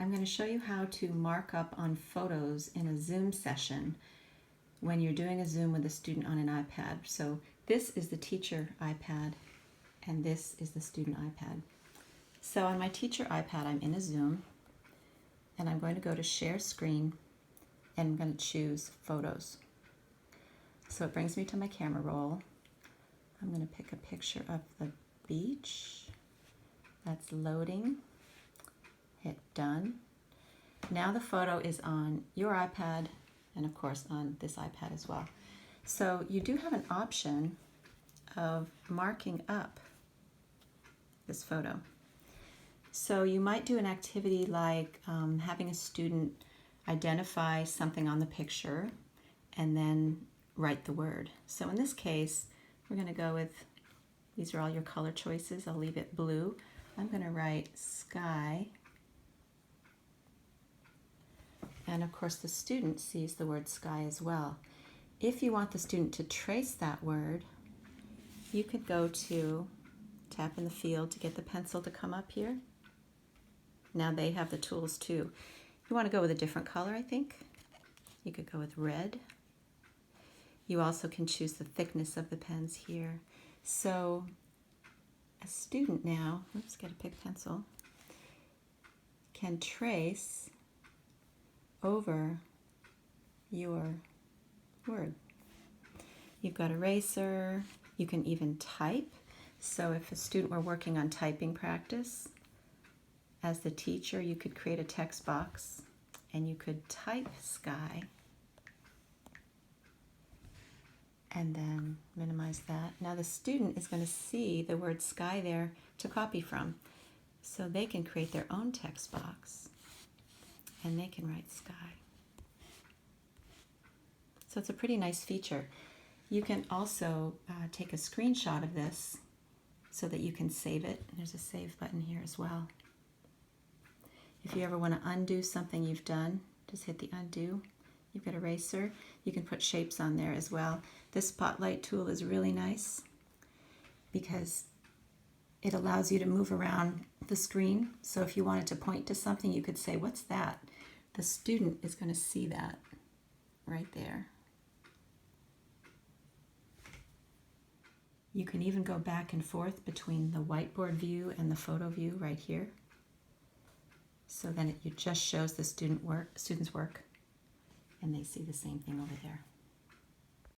I'm going to show you how to mark up on photos in a Zoom session when you're doing a Zoom with a student on an iPad. So this is the teacher iPad and this is the student iPad. So on my teacher iPad, I'm in a Zoom and I'm going to go to share screen and I'm going to choose photos. So it brings me to my camera roll. I'm going to pick a picture of the beach. That's loading. Hit done. Now the photo is on your iPad and of course on this iPad as well. So you do have an option of marking up this photo. So you might do an activity like having a student identify something on the picture and then write the word. So in this case, we're going to go with, these are all your color choices. I'll leave it blue. I'm going to write sky. And of course the student sees the word sky as well. If you want the student to trace that word, you could go to tap in the field to get the pencil to come up here. Now they have the tools too. You want to go with a different color, I think. You could go with red. You also can choose the thickness of the pens here. So a student now, let's get a big pencil, can trace over your word. You've got eraser, you can even type. So if a student were working on typing practice, as the teacher, you could create a text box and you could type sky and then minimize that. Now the student is going to see the word sky there to copy from. So they can create their own text box and they can write sky. So it's a pretty nice feature. You can also take a screenshot of this so that you can save it. There's a save button here as well. If you ever want to undo something you've done, just hit the undo. You've got eraser. You can put shapes on there as well. This spotlight tool is really nice because it allows you to move around the screen. So if you wanted to point to something, you could say, what's that? The student is going to see that right there. You can even go back and forth between the whiteboard view and the photo view right here. So then it just shows the student's work and they see the same thing over there.